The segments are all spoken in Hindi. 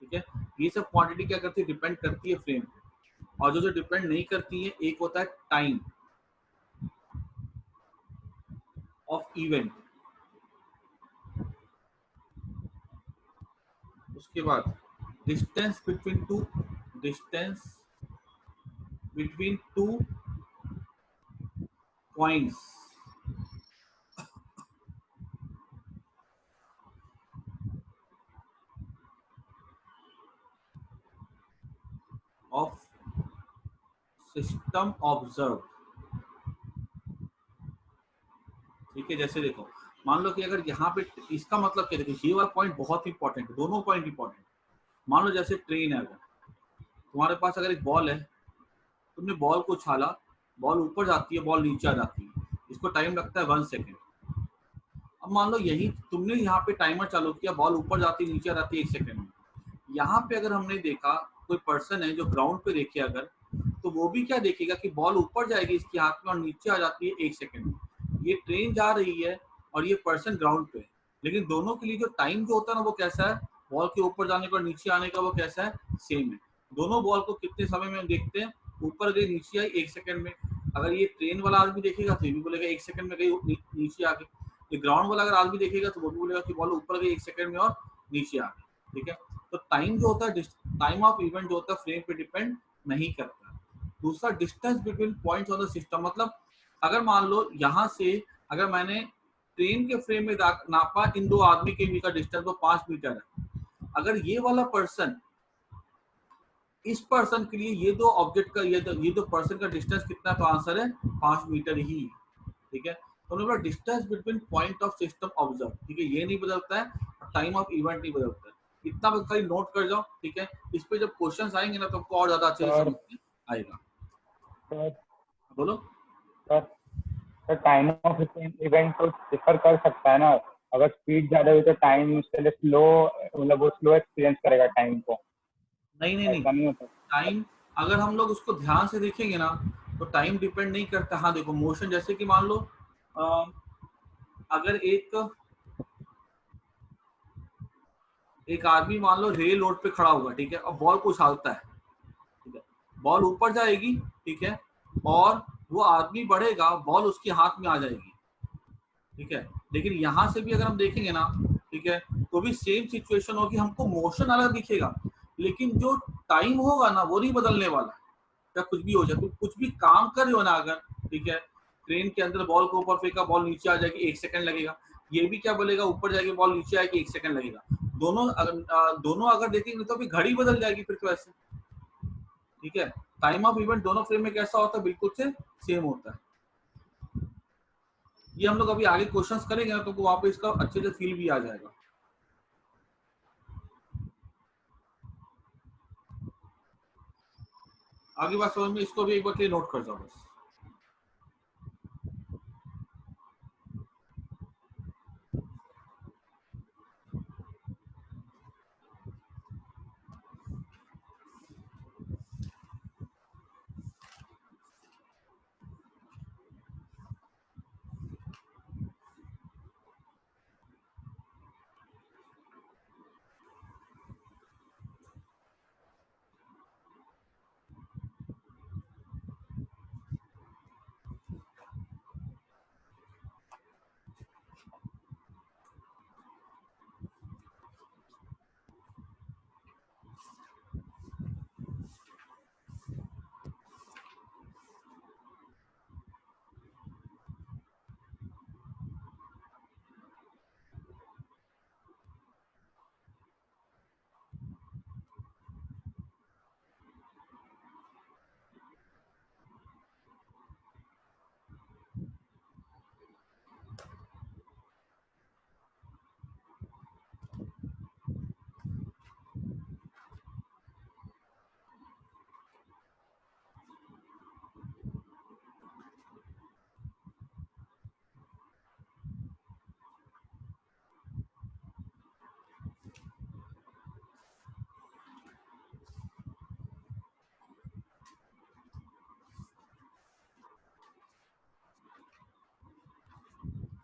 ठीक है। ये सब क्वांटिटी क्या करती है, डिपेंड करती है फ्रेम पे। और जो जो डिपेंड नहीं करती है, एक होता है टाइम ऑफ इवेंट, उसके बाद distance between two, distance between two points, of system observe. ठीक है, जैसे देखो, मान लो कि अगर यहाँ पे, इसका मतलब क्या, देखो ये वाला पॉइंट बहुत इंपॉर्टेंट है, दोनों पॉइंट इंपॉर्टेंट। मान लो जैसे ट्रेन है, अगर तुम्हारे पास अगर एक बॉल है, तुमने बॉल को उछाला, बॉल ऊपर जाती है, बॉल नीचे आ जाती है, इसको टाइम लगता है 1 सेकेंड। अब मान लो यही तुमने यहाँ पे टाइमर चालू किया, बॉल ऊपर जाती है नीचे आ जाती है 1 सेकेंड में। यहाँ पे अगर हमने देखा, कोई पर्सन है जो ग्राउंड पे देखे अगर, तो वो भी क्या देखेगा कि बॉल ऊपर जाएगी इसके हाथ में और नीचे आ जाती है 1 सेकेंड में। ये ट्रेन जा रही है और ये पर्सन ग्राउंड पे है, लेकिन दोनों के लिए जो टाइम जो होता है ना, वो कैसा है, बॉल के ऊपर जाने का और नीचे आने का वो कैसा है, सेम है। दोनों बॉल को कितने समय में हम देखते हैं, ऊपर गई नीचे आई 1 सेकेंड में। अगर ये ट्रेन वाला आदमी देखेगा तो ये भी बोलेगा 1 सेकेंड में गई नीचे आ गई। ये ग्राउंड वाला अगर आदमी देखेगा तो वो भी बोलेगा कि बॉल ऊपर गई 1 सेकेंड में और नीचे आ गई। ठीक है, तो टाइम जो होता है, टाइम ऑफ इवेंट जो होता है, फ्रेम पे डिपेंड नहीं करता। दूसरा, distance between points of the system, मतलब अगर मान लो यहाँ से अगर मैंने ट्रेन के फ्रेम में नापा, इन दो आदमी के बीच का डिस्टेंस वो 5 मीटर है। अगर ये वाला पर्सन, इस पर्सन के लिए ये दो ऑब्जेक्ट का, ये दो पर्सन का डिस्टेंस कितना, तो आंसर है 5 मीटर ही। ठीक है, तो हमने बोला distance between point of system observe. ठीक है, ये नहीं बदलता है और टाइम ऑफ इवेंट नहीं बदलता है। इतना बस खाली नोट कर जाओ। ठीक है, इस पे जब क्वेश्चंस आएंगे ना, तो आपको और ज्यादा अच्छे से सर समझ में आएगा। सर बोलो। Sir sir time of event तो डिफर कर सकता है ना, अगर स्पीड ज्यादा हुई तो टाइम उसके लिए स्लो, मतलब वो स्लो एक्सपीरियंस करेगा टाइम को, नहीं नहीं नहीं, ऐसा नहीं होता। टाइम अगर हम लोग उसको ध्यान से देखेंगे ना, तो टाइम डिपेंड नहीं करता। हाँ देखो, मोशन जैसे कि मान लो अ, अगर एक आदमी मान लो रेल रोड पे खड़ा हुआ, ठीक है, और बॉल को उछालता है। ठीक है, बॉल ऊपर जाएगी, ठीक है, और वो आदमी बढ़ेगा, बॉल उसके हाथ में आ जाएगी। ठीक है, लेकिन यहाँ से भी अगर हम देखेंगे ना, ठीक है, तो भी सेम सिचुएशन होगी, हमको मोशन अलग दिखेगा, लेकिन जो टाइम होगा ना, वो नहीं बदलने वाला। या कुछ भी हो जाए, तो कुछ भी काम कर रहे हो ना अगर, ठीक है, ट्रेन के अंदर बॉल को ऊपर फेंका, बॉल नीचे आ जाएगी 1 सेकंड लगेगा। ये भी क्या बोलेगा, ऊपर जाएगी बॉल नीचे आएगी 1 सेकंड लगेगा। दोनों अगर देखेंगे तो भी घड़ी बदल जाएगी फिर तो ऐसे। ठीक है, टाइम ऑफ इवेंट दोनों फ्रेम में कैसा होता है, बिल्कुल से सेम होता है। ये हम लोग अभी आगे क्वेश्चंस करेंगे ना, तो वहां पे इसका अच्छे से फील भी आ जाएगा। आगे बात समझ में, इसको भी एक बार के नोट कर जाओ बस।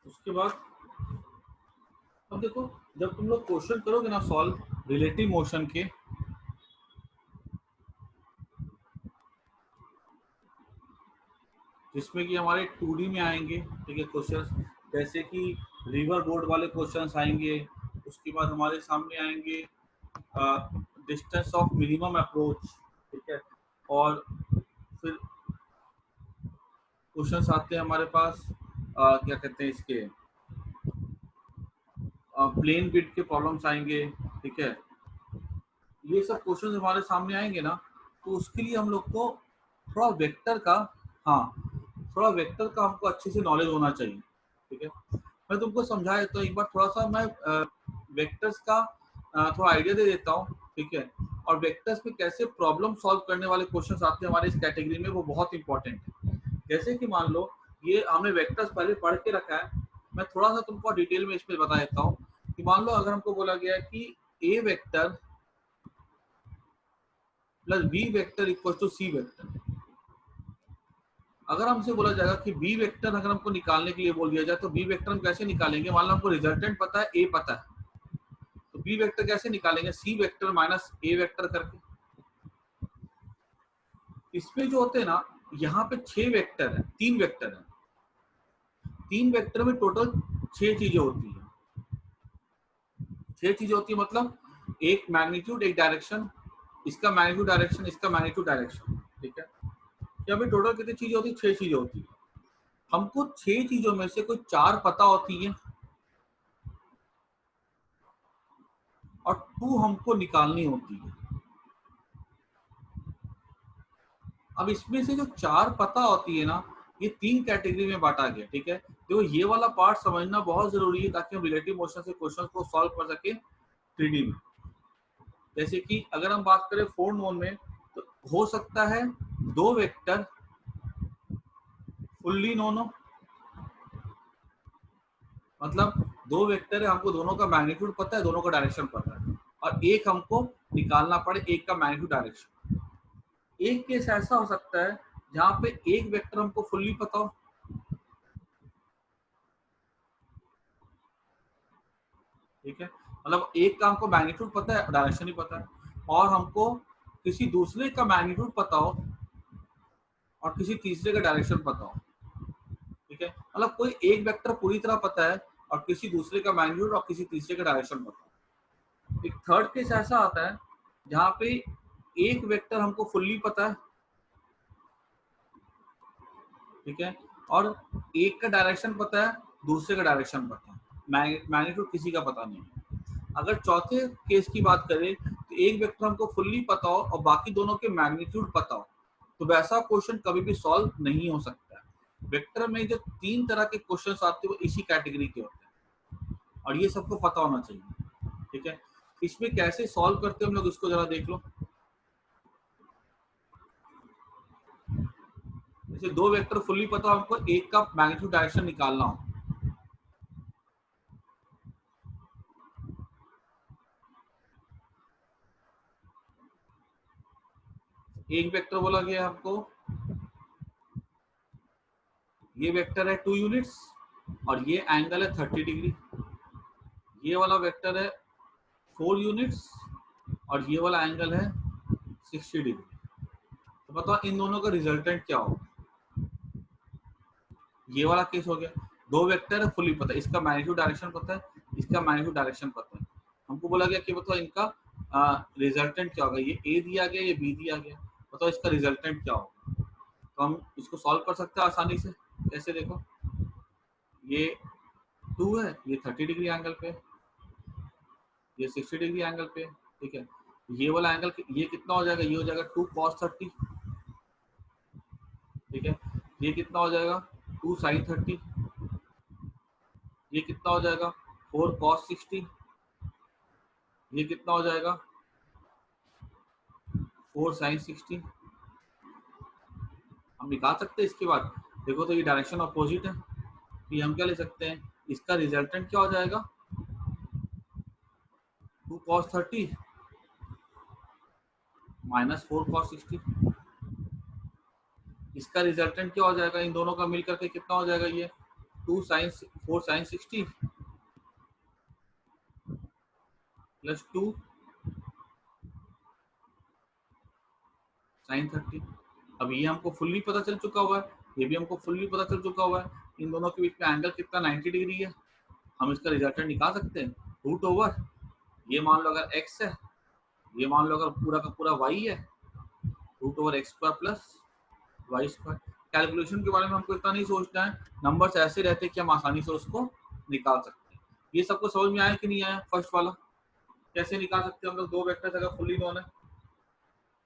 उसके बाद अब देखो, जब तुम लोग क्वेश्चन करोगे ना सॉल्व रिलेटिव मोशन के, जिसमें कि हमारे 2D में आएंगे, ठीक है, क्वेश्चंस, जैसे कि रिवर बोर्ड वाले क्वेश्चंस आएंगे। उसके बाद हमारे सामने आएंगे डिस्टेंस ऑफ मिनिमम अप्रोच, ठीक है, और फिर क्वेश्चंस आते हैं हमारे पास क्या कहते हैं इसके, प्लेन विड्थ के प्रॉब्लम्स आएंगे, ठीक है। ये सब क्वेश्चंस हमारे सामने आएंगे ना, तो उसके लिए हम लोग को थोड़ा वेक्टर का, हाँ, थोड़ा वेक्टर का हमको अच्छे से नॉलेज होना चाहिए, ठीक है। मैं तुमको समझा देता हूँ एक बार, थोड़ा सा मैं वेक्टर्स का थोड़ा आइडिया दे देता हूँ, ठीक है। और वेक्टर्स में कैसे प्रॉब्लम सॉल्व करने वाले क्वेश्चंस आते हैं हमारे इस कैटेगरी में, वो बहुत इंपॉर्टेंट है। जैसे कि मान लो ये हमने वेक्टर्स पहले पढ़ के रखा है, मैं थोड़ा सा तुमको डिटेल में इसमें बता देता हूँ कि मान लो अगर हमको बोला गया है कि A vector plus B vector equal to C vector. अगर हमसे बोला जाएगा कि बी वेक्टर अगर हमको निकालने के लिए बोल दिया जाए, तो बी वेक्टर हम कैसे निकालेंगे? मान लो हमको रिजल्टेंट पता है, ए पता है, तो बी वेक्टर कैसे निकालेंगे? सी वेक्टर माइनस ए वेक्टर करके। इसमें जो होते हैं ना, यहाँ पे 6 वेक्टर है, 3 वेक्टर है, 3 वेक्टर में टोटल 6 चीजें होती है। 6 चीजें होती है मतलब एक मैग्नीट्यूड, एक डायरेक्शन, इसका मैग्नीट्यूड डायरेक्शन, इसका मैग्नीट्यूड डायरेक्शन, ठीक है। यहाँ पे टोटल कितनी चीजें होती है? 6 चीजें होती है। हमको 6 चीजों में से कोई 4 पता होती है और 2 हमको निकालनी होती है। अब इसमें से जो 4 पता होती है ना, ये 3 कैटेगरी में बांटा गया, ठीक है। देखो ये वाला पार्ट समझना बहुत जरूरी है ताकि हम रिलेटिव मोशन से क्वेश्चन को सॉल्व कर सके 3D में। जैसे कि अगर हम बात करें 4 नोन में, तो हो सकता है 2 वेक्टर फुल्ली नोन हो, मतलब 2 वेक्टर है, हमको दोनों का मैग्नीट्यूड पता है, दोनों का डायरेक्शन पता है, और एक हमको निकालना पड़े एक का मैग्नीट्यूड डायरेक्शन। एक केस ऐसा हो सकता है जहाँ पे एक वेक्टर हमको फुल्ली पता हो, ठीक है, मतलब एक का हमको मैग्नीट्यूड पता है, डायरेक्शन ही पता है, और हमको किसी दूसरे का मैग्नीट्यूड पता हो और किसी तीसरे का डायरेक्शन पता हो, ठीक है, मतलब कोई एक वेक्टर पूरी तरह पता है और किसी दूसरे का मैग्नीट्यूड और किसी तीसरे का डायरेक्शन पता हो। एक थर्ड केस ऐसा आता है जहाँ पे एक वेक्टर हमको फुल्ली पता है, ठीक है, और एक का डायरेक्शन पता है, दूसरे का डायरेक्शन पता है, मैग्नीट्यूड किसी का पता नहीं है। अगर चौथे केस की बात करें तो एक वेक्टर हमको फुल्ली पता हो और बाकी दोनों के मैग्नीट्यूड पता हो, तो वैसा क्वेश्चन कभी भी सॉल्व नहीं हो सकता है। वेक्टर में जो 3 तरह के क्वेश्चंस आते हैं वो इसी कैटेगरी के होते हैं और ये सबको पता होना चाहिए, ठीक है। इसमें कैसे सॉल्व करते हैं हम लोग, इसको जरा देख लो। जैसे 2 वेक्टर फुल्ली पता हो, हमको एक का मैग्नीट्यूड डायरेक्शन निकालना हो, एक वेक्टर बोला गया हमको, ये वेक्टर है 2 यूनिट्स और ये एंगल है 30 डिग्री, ये वाला वेक्टर है 4 यूनिट्स और ये वाला एंगल है 60 डिग्री। तो बताओ इन दोनों का रिजल्टेंट क्या होगा? ये वाला केस हो गया, 2 वेक्टर है फुल्ली पता है, इसका मैग्नीट्यूड डायरेक्शन पता है, इसका मैग्नीट्यूड डायरेक्शन पता है, हमको बोला गया कि बताओ इनका रिजल्टेंट क्या होगा। ये ए दिया गया, ये बी दिया गया, बताओ इसका रिजल्टेंट क्या होगा। तो हम इसको सॉल्व कर सकते हैं आसानी से। कैसे? देखो, ये 2 है, ये 30 डिग्री एंगल पे, ये 60 डिग्री एंगल पे, ठीक है। ये वाला एंगल ये कितना हो जाएगा? ये हो जाएगा 2 cos 30, ठीक है। ये कितना हो जाएगा? 2 sin 30। ये कितना हो जाएगा? 4 cos 60। ये कितना हो जाएगा? 4 sin 60। हम निकाल सकते हैं इसके बाद। देखो तो ये डायरेक्शन अपोजिट है, तो हम क्या ले सकते हैं, इसका रिजल्टेंट क्या हो जाएगा? 2 cos 30 माइनस 4 cos 60। इसका रिजल्टेंट क्या हो जाएगा? इन दोनों का मिलकर के कितना हो जाएगा? ये 4 sin 60 प्लस 2 sin 30। अब ये हमको फुल्ली पता चल चुका हुआ है, ये भी हमको फुल्ली पता चल चुका हुआ है। इन दोनों के बीच में एंगल कितना 90 डिग्री है। हम इसका रिजल्टेंट निकाल सकते हैं, रूट ओवर ये मान लो अगर x है, ये मान लो अगर पूरा का पूरा y है, root over X square plus Y square. Calculation के बारे में हमको इतना नहीं सोचना है, नंबर्स ऐसे रहते हैं कि हम आसानी से उसको निकाल सकते हैं। ये सबको समझ में आया कि नहीं आया? फर्स्ट वाला कैसे निकाल सकते हैं हम लोग दो वेक्टर्स अगर फुल्ली नोन है।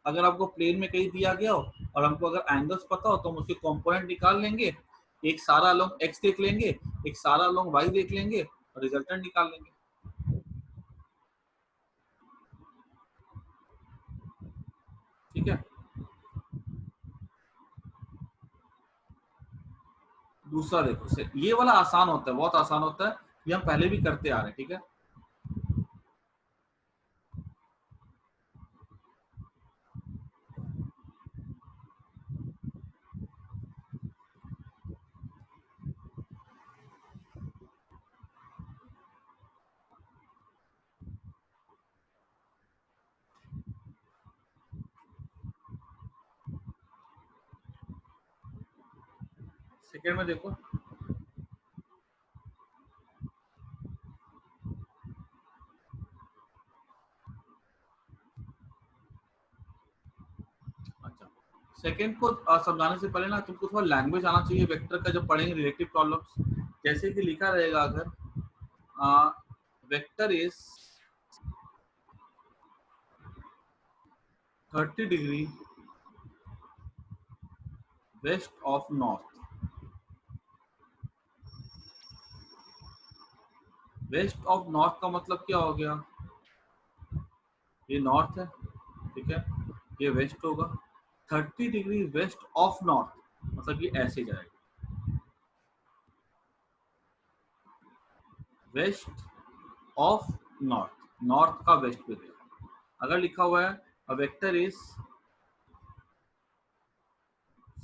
अगर आपको प्लेन में कहीं दिया गया हो और हमको अगर एंगल्स पता हो तो हम उसके कंपोनेंट निकाल लेंगे, एक सारा लॉन्ग x देख लेंगे, एक सारा लॉन्ग y देख लेंगे और रिजल्टेंट निकाल लेंगे। ठीक है। दूसरा देखो, ये वाला आसान होता है, बहुत आसान होता है, ये हम पहले भी करते आ रहे हैं। ठीक है। सेकेंड में देखो, अच्छा सेकेंड को समझाने से पहले ना तुमको थोड़ा लैंग्वेज आना चाहिए वेक्टर का, जब पढ़ेंगे रिलेटिव प्रॉब्लम्स। जैसे कि लिखा रहेगा अगर vector is 30 degree west of north. West of north का मतलब क्या हो गया? ये नॉर्थ है, ठीक है, ये वेस्ट होगा। 30 डिग्री वेस्ट ऑफ नॉर्थ मतलब ये ऐसे जाएगा, वेस्ट ऑफ नॉर्थ, नॉर्थ का वेस्ट पे गया। अगर लिखा हुआ है a vector is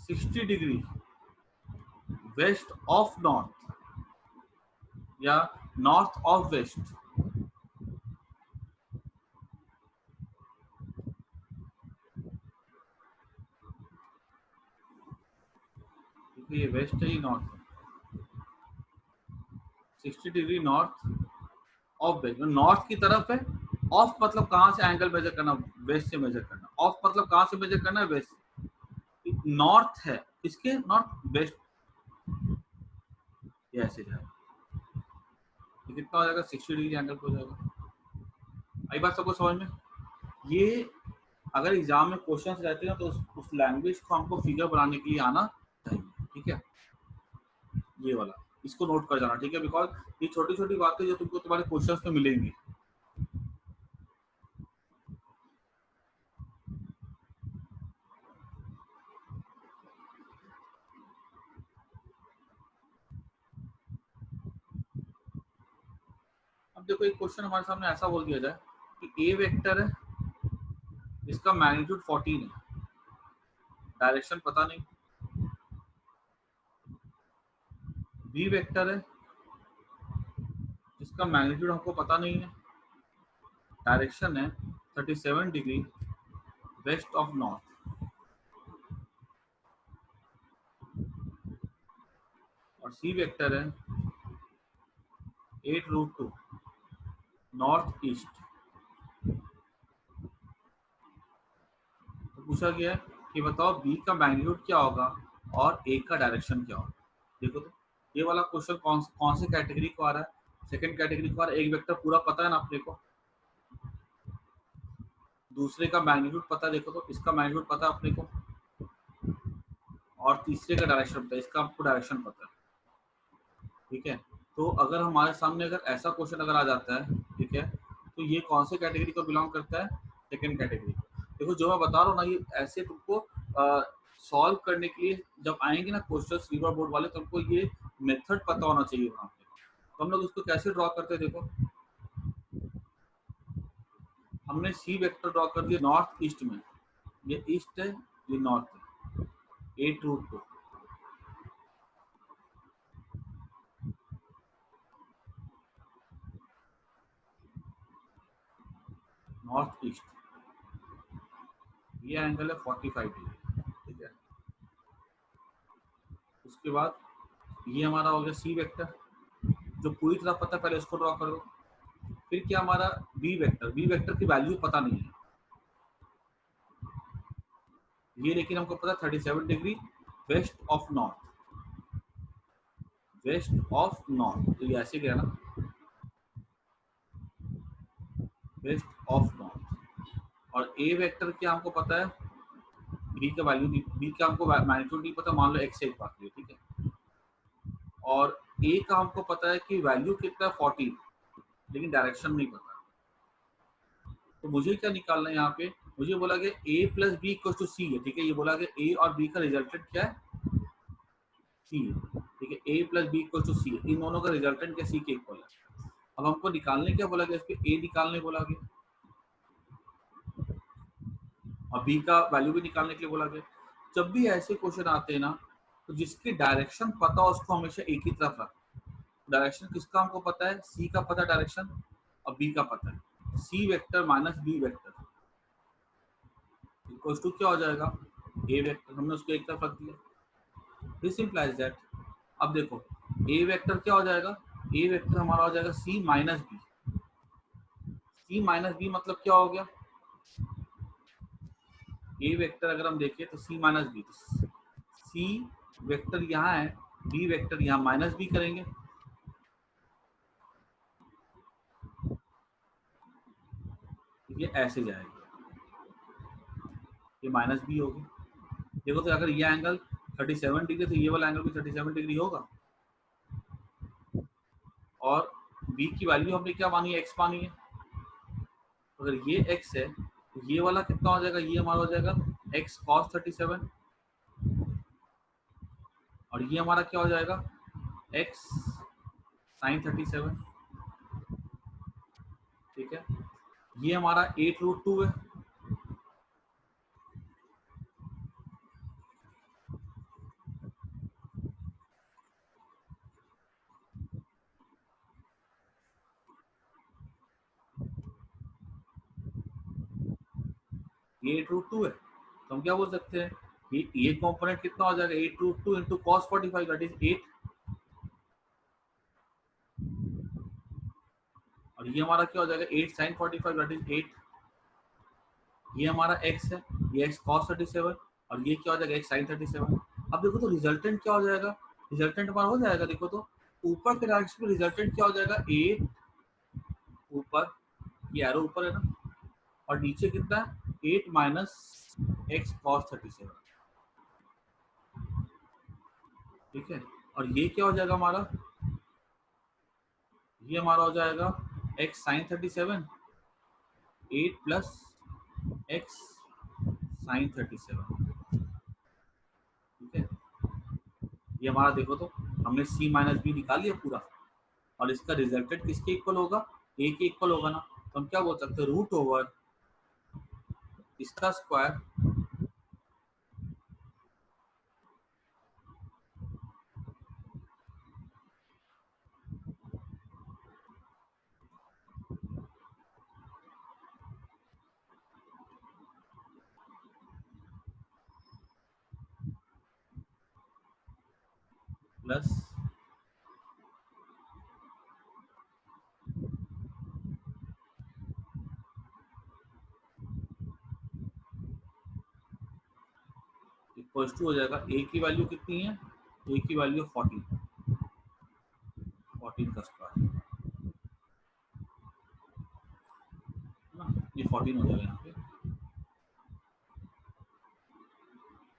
60 degree west of north या नॉर्थ ऑफ वेस्ट, क्योंकि ये वेस्ट है, ये नॉर्थ है। 60 degree north of west, north की तरफ है। ऑफ मतलब कहाँ से एंगल मेजर करना? वेस्ट से मेजर करना। ऑफ मतलब कहाँ से मेजर करना है? वेस्ट से। नॉर्थ है इसके, नॉर्थ वेस्ट, ये ऐसे जाएगा, ये कितना हो जाएगा? 60 डिग्री एंगल हो जाएगा। आई बात सबको समझ में? ये अगर एग्जाम में क्वेश्चंस रहते हैं तो उस लैंग्वेज को हमको फिगर बनाने के लिए आना चाहिए। ठीक है, ये वाला इसको नोट कर जाना। ठीक है, बिकॉज ये छोटी छोटी बातें जो तुमको तुम्हारे क्वेश्चंस में मिलेंगी। अब देखो एक क्वेश्चन हमारे सामने ऐसा बोल दिया जाए कि ए वेक्टर है, इसका मैग्नीट्यूड 14 है, डायरेक्शन पता नहीं। बी वेक्टर है, जिसका मैग्नीट्यूड हमको पता नहीं है, डायरेक्शन है 37 डिग्री वेस्ट ऑफ नॉर्थ, और सी वेक्टर है 8√2 नॉर्थ ईस्ट। तो पूछा गया है कि बताओ बी का मैग्नीट्यूड क्या होगा और ए का डायरेक्शन क्या होगा। देखो तो ये वाला क्वेश्चन कौन से कैटेगरी को आ रहा है? सेकंड कैटेगरी को आ रहा है। एक वेक्टर पूरा पता है ना अपने को, दूसरे का मैग्नीट्यूड पता है, देखो तो इसका मैग्नीट्यूड पता है अपने को, और तीसरे का डायरेक्शन पता है, इसका आपको डायरेक्शन पता है। ठीक है, तो अगर हमारे सामने अगर ऐसा क्वेश्चन अगर आ जाता है, ठीक है, तो ये कौन से कैटेगरी को बिलोंग करता है? Second category. देखो जो मैं बता रहा हूँ ना, ये ऐसे तुमको सॉल्व करने के लिए जब आएंगे ना क्वेश्चन रिवर बोर्ड वाले, तुमको ये मेथड पता होना चाहिए वहाँ पे। तो हम लोग उसको कैसे ड्रॉ करते हैं? देखो हमने सी वेक्टर ड्रॉ कर दिया नॉर्थ ईस्ट में, ये ईस्ट है, ये नॉर्थ है, 8√2 नॉर्थ ईस्ट, ये एंगल है 45 डिग्री। ठीक है, उसके बाद ये हमारा हो गया सी वेक्टर, जो पूरी तरह पता, पहले उसको ड्रॉ कर दो। फिर क्या हमारा बी वेक्टर, बी वेक्टर की वैल्यू पता नहीं है ये, लेकिन हमको पता 37 degree west of north, west of north, तो ये ऐसे गया ना, वेस्ट ऑफ नॉर्थ। और ए वेक्टर क्या हमको पता है, बी का वैल्यू, बी का हमको मैग्नीट्यूड नहीं पता, मान लो एक्स एक बात है, ठीक है। और ए का हमको पता है कि वैल्यू कितना 40, लेकिन डायरेक्शन नहीं पता। तो मुझे क्या निकालना है यहाँ पे, मुझे बोला गया ए प्लस बी इक्वल टू सी है, ठीक है। ये बोला गया ए और बी का रिजल्टेंट क्या है, सी है, ठीक है। ए प्लस बी इक्वल टू सी है, इन दोनों का रिजल्टेंट क्या, सी के इक्वल है। अब हमको निकालने क्या बोला गया, इस पे ए निकालने बोला गया और बी का वैल्यू भी निकालने के लिए बोला गया। जब भी ऐसे क्वेश्चन आते हैं ना, तो जिसकी डायरेक्शन पता हो उसको हमेशा एक ही तरफ रख। डायरेक्शन किसका हमको पता है, सी का पता डायरेक्शन, और बी का पता है, C vector minus B vector equals to क्या हो जाएगा, ए वेक्टर, हमने उसको एक तरफ रख दिया, दिस इंप्लाइज दैट। अब देखो ए वेक्टर क्या हो जाएगा, ए वेक्टर हमारा हो जाएगा सी माइनस बी, सी माइनस बी मतलब क्या हो गया, ए वेक्टर अगर हम देखें तो सी माइनस बी, सी वेक्टर यहाँ है, बी वेक्टर यहाँ माइनस बी करेंगे, ये ऐसे जाएगा, ये माइनस बी होगी। देखो तो अगर ये एंगल 37 डिग्री, तो ये वाला एंगल भी 37 डिग्री होगा। और बी की वैल्यू हमने क्या मानी है, एक्स मानी है। अगर ये एक्स है तो ये वाला कितना हो जाएगा, ये हमारा हो जाएगा एक्स कॉस 37, और ये हमारा क्या हो जाएगा, एक्स साइन 37, ठीक है। ये हमारा 8√2 है, ये 8√2 है, तो हम क्या बोल सकते हैं, ये कंपोनेंट कितना हो जाएगा, 8√2 इंटू कॉस 45 दैट इज 8, और ये हमारा क्या हो जाएगा 8 साइन 45 दैट इज 8। ये हमारा x है, ये x cos 37, और ये क्या हो जाएगा x sin 37। अब देखो तो रिजल्टेंट क्या हो जाएगा, रिजल्टेंट हमारा हो जाएगा, देखो तो ऊपर के डायरेक्शन में रिजल्टेंट क्या हो जाएगा, 8 ऊपर, ये एरो ऊपर है ना, और नीचे कितना है 8 माइनस एक्स कॉस 37, ठीक है। और ये क्या हो जाएगा हमारा, ये हमारा हो जाएगा x sin 37, 8 plus X sine 37, ठीक है। ये हमारा देखो तो हमने c माइनस बी निकाल लिया पूरा, और इसका रिजल्टेंट किसके इक्वल होगा, a के इक्वल होगा ना। तो हम क्या बोल सकते हैं, रूट ओवर इसका स्क्वायर प्लस इक्वल्स टू हो जाएगा, a की वैल्यू कितनी है, a की वैल्यू 14, 14 का स्क्वायर ना, ये 14 हो जाएगा यहाँ पे,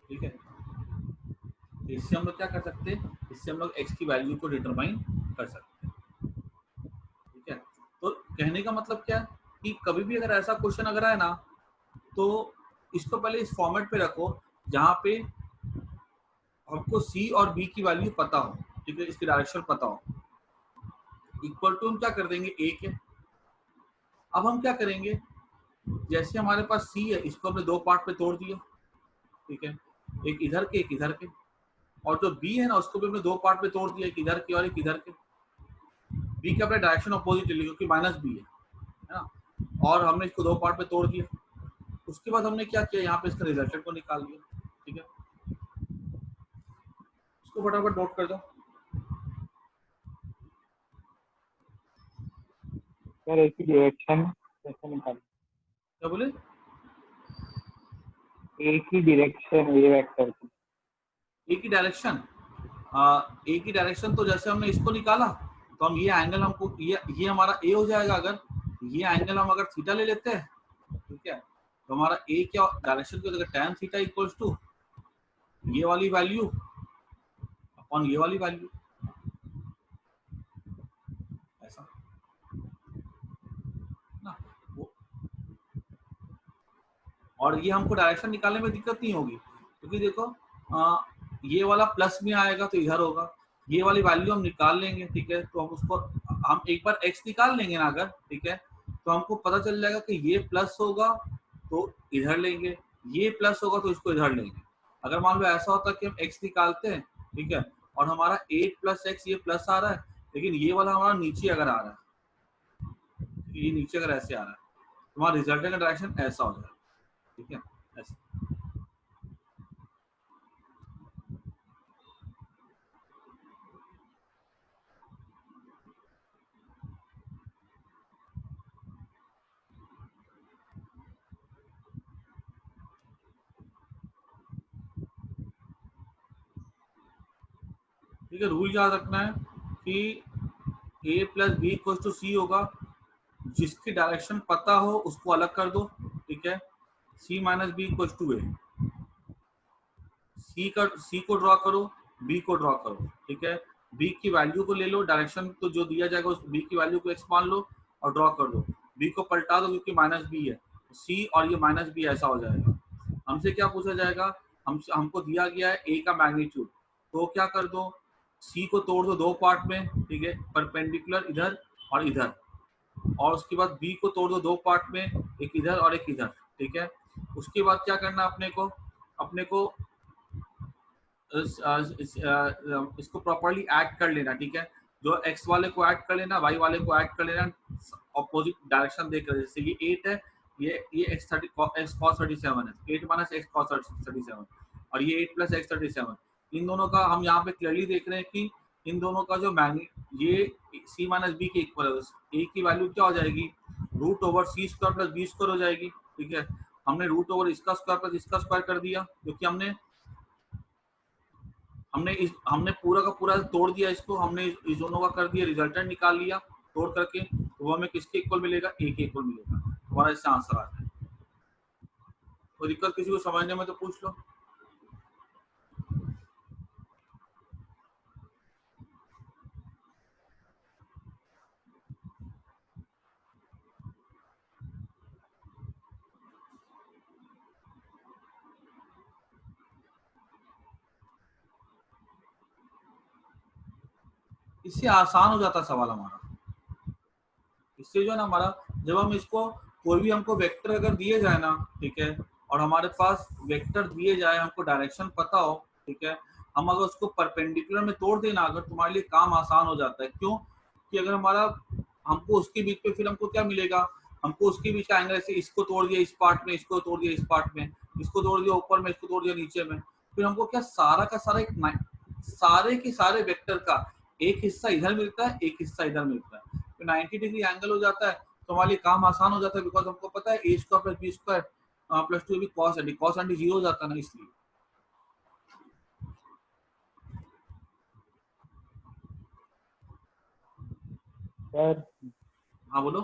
ठीक है। तो इससे हम लोग क्या कर सकते हैं, इससे हम लोग x की वैल्यू को डिटरमाइन कर सकते हैं, ठीक है। तो कहने का मतलब क्या है कि कभी भी अगर ऐसा क्वेश्चन अगर आए ना, तो इसको पहले इस फॉर्मेट पे रखो जहाँ पे हमको c और b की वैल्यू पता हो, ठीक है, इसकी डायरेक्शन पता हो, इक्वल टू हम क्या कर देंगे a के। अब हम क्या करेंगे, जैसे हमारे पास c है, इसको हमने दो पार्ट पे तोड़ दिया, ठीक है, एक इधर के एक इधर के, और जो b है ना उसको भी हमने दो पार्ट पे तोड़ दिया, एक इधर के और एक इधर के। b का अपने डायरेक्शन अपोजिट ले लिया क्योंकि माइनस b है ना, और हमने इसको दो पार्ट पे तोड़ दिया। उसके बाद हमने क्या किया, यहाँ पे इसका रिजल्टेंट को निकाल लिया, ठीक है। इसको फटाफट नोट कर दो। सर एक ही डायरेक्शन कैसे निकालें? क्या बोले? एक ही डायरेक्शन ए वेक्टर की। एक ही डायरेक्शन, एक ही डायरेक्शन तो जैसे हमने इसको निकाला तो हम ये एंगल हमको ये हमारा ए हो जाएगा। अगर ये एंगल हम अगर थीटा ले लेते हैं, ठीक है, तो हमारा ए क्या डायरेक्शन की हो जाएगा, tan थीटा इक्वल्स टू ये वाली वैल्यू अपॉन ये वाली वैल्यू, ऐसा ना। वो- और ये हमको डायरेक्शन निकालने में दिक्कत नहीं होगी, क्योंकि देखो ये वाला प्लस में आएगा तो इधर होगा, ये वाली वैल्यू हम निकाल लेंगे, ठीक है। तो हम उसको हम एक बार x निकाल लेंगे ना अगर, ठीक है, तो हमको पता चल जाएगा कि ये प्लस होगा तो इधर लेंगे, ये प्लस होगा तो इसको इधर लेंगे। अगर मान लो ऐसा होता है कि हम x निकालते हैं, ठीक है, और हमारा 8 प्लस एक्स ये प्लस आ रहा है, लेकिन ये वाला हमारा नीचे अगर आ रहा है, ये नीचे अगर ऐसे आ रहा है, तो हमारा रिजल्टेंट का डायरेक्शन ऐसा हो जाएगा, ठीक है, ऐसे। ठीक है, रूल याद रखना है कि a plus B equal to C होगा, जिसकी डायरेक्शन पता हो उसको अलग कर दो, ठीक है। c minus B equal to A, C को ड्रॉ करो, बी को ड्रॉ करो, ठीक है। बी की वैल्यू को ले लो, डायरेक्शन तो जो दिया जाएगा उस बी की वैल्यू को एक्स मान लो और ड्रॉ कर दो। बी को पलटा दो क्योंकि माइनस बी है, सी और ये माइनस बी ऐसा हो जाएगा। हमसे क्या पूछा जाएगा, हमको दिया गया है ए का मैग्नीट्यूड, तो क्या कर दो, सी को तोड़ दो दो पार्ट में, ठीक है, परपेंडिकुलर इधर और इधर, और उसके बाद बी को तोड़ दो दो पार्ट में, एक इधर और एक इधर, ठीक है। उसके बाद क्या करना अपने को इसको प्रॉपर्ली ऐड कर लेना, ठीक है। जो एक्स वाले को ऐड कर लेना, वाई वाले को ऐड कर लेना, अपोजिट डायरेक्शन देकर, जैसे ये 8 है, ये एक्स कॉस 37 है, 8 माइनस एक्स कॉस 37, और ये 8 प्लस एक्स 37, इन दोनों का हम यहाँ पे क्लियरली देख रहे हैं कि इन दोनों का जो मैग्नीट्यूड ये सी माइनस बी के इक्वल है। ए की वैल्यू क्या हो जाएगी, रूट ओवर सी स्क्वायर प्लस बी स्क्वायर हो जाएगी, ठीक है। हमने रूट ओवर इसका स्क्वायर प्लस इसका स्क्वायर कर दिया, क्योंकि हमने पूरा का पूरा तोड़ दिया इसको, हमने इस दोनों का कर दिया, रिजल्टेंट निकाल लिया तोड़ करके, तो वो हमें किसके इक्वल मिलेगा, ए के इक्वल मिलेगा। हमारा इससे आंसर आता है। कोई दिक्कत किसी को समझने में तो पूछ लो। इससे आसान हो जाता सवाल हमारा। इससे जो है ना हमारा, जब हम इसको कोई भी हमको वेक्टर अगर दिए जाए ना, ठीक है, और हमारे पास वेक्टर दिए जाए, हमको डायरेक्शन पता हो, ठीक है, हम अगर उसको परपेंडिकुलर में तोड़ देना, अगर तुम्हारे लिए काम आसान हो जाता है। क्यों कि अगर हमारा हमको उसके बीच में फिर हमको क्या मिलेगा, हमको उसके बीच का एंगल, से इसको तोड़ दिया इस पार्ट में, इसको तोड़ दिया इस पार्ट में, इसको तोड़ दिया ऊपर में, इसको तोड़ दिया नीचे में, फिर हमको क्या सारा का सारा एक सारे के सारे वेक्टर का एक हिस्सा इधर मिलता है, एक हिस्सा इधर मिलता है, तो 90 डिग्री एंगल हो जाता है। तो हमारे लिए काम आसान हो जाता है, बिकॉज हमको पता है A square plus B square plus 2 B cos anti zero हो जाता है ना, इसलिए। सर हाँ बोलो।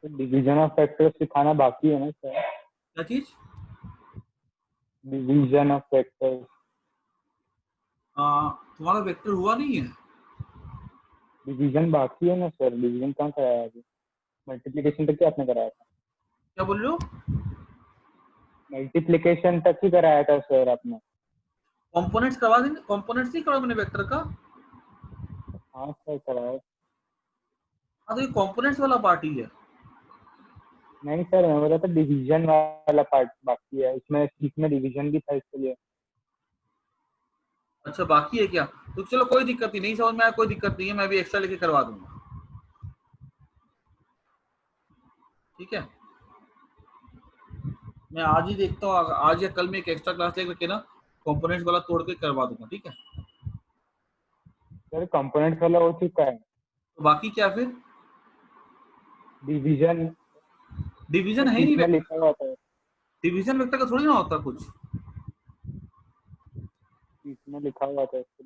डिवीजन ऑफ फैक्टर्स सिखाना बाकी है ना सर? क्या चीज? Division of factors. तुम्हारा वेक्टर हुआ नहीं है? डिवीजन बाकी है ना सर? डिवीजन कहाँ कराया है अभी? मल्टीप्लिकेशन तक क्या आपने कराया था? क्या बोल रहे हो? मल्टीप्लिकेशन तक ही कराया था सर आपने। कंपोनेंट्स करवा देंगे, कंपोनेंट्स नहीं करवा मैंने वेक्टर का। हाँ सर कराया। हाँ तो ये कंपोनेंट्स वाला पार्ट ही है। नहीं सर, मैं बोला था डिवीजन वाला पार्ट बाकी है, इसमें डिवीजन भी था इसके लिए। अच्छा बाकी है क्या? तो चलो कोई दिक्कत नहीं, नहीं समझ में आया कोई दिक्कत नहीं है, मैं भी एक्स्ट्रा लेके करवा दूंगा, ठीक है। मैं आज ही देखता हूँ, आज या कल में एक एक्स्ट्रा क्लास लेकर के ना कंपोनेंट्स वाला तोड़ के करवा दूंगा, ठीक है। सर कंपोनेंट्स वाला हो चुका है। तो बाकी क्या फिर? डिवीजन डिवीजन है ही शीट नहीं में वेक्टर। लिखा हुआ था, डिवीजन वेक्टर का थोड़ी ना होता कुछ। शीट में लिखा हुआ था इसके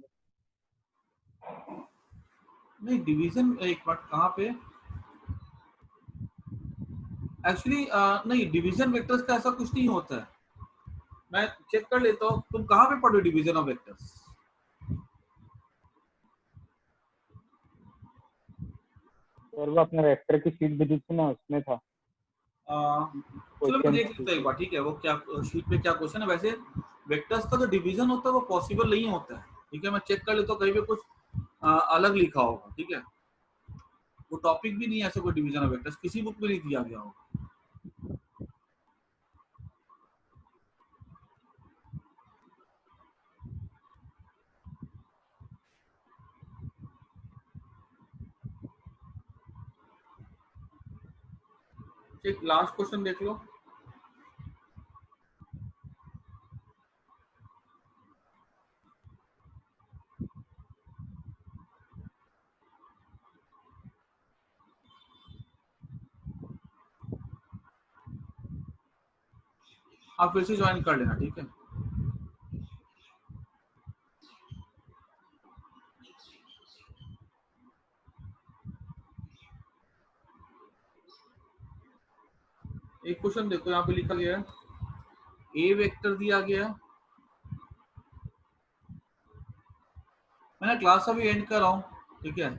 नहीं डिवीजन, एक मिनट, कहाँ पे एक्चुअली नहीं, डिवीजन वेक्टर्स का ऐसा कुछ नहीं होता है। मैं चेक कर लेता हूँ, तुम कहाँ पे पढ़ो डिवीजन ऑफ वेक्टर्स? और वो अपने वेक्टर की शीट भी दी थी ना, उसमें था चलो मैं क्वेश्चन। देख लेता हूँ एक बार, ठीक है, वो क्या शीट पे क्या क्वेश्चन है। वैसे वेक्टर्स का जो डिवीजन होता है वो पॉसिबल नहीं होता है, ठीक है। मैं चेक कर लेता हूँ कहीं पे कुछ अलग लिखा होगा, ठीक है। वो टॉपिक भी नहीं है ऐसा कोई, डिवीजन ऑफ वेक्टर्स किसी बुक में नहीं दिया गया होगा। एक लास्ट क्वेश्चन देख लो। आप फिर से ज्वाइन कर लेना, ठीक है। एक क्वेश्चन देखो, यहाँ पे लिखा गया है ए वेक्टर दिया गया। मैंने क्लास अभी एंड कर रहा हूँ, ठीक है,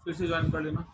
फिर से ज्वाइन कर लेना।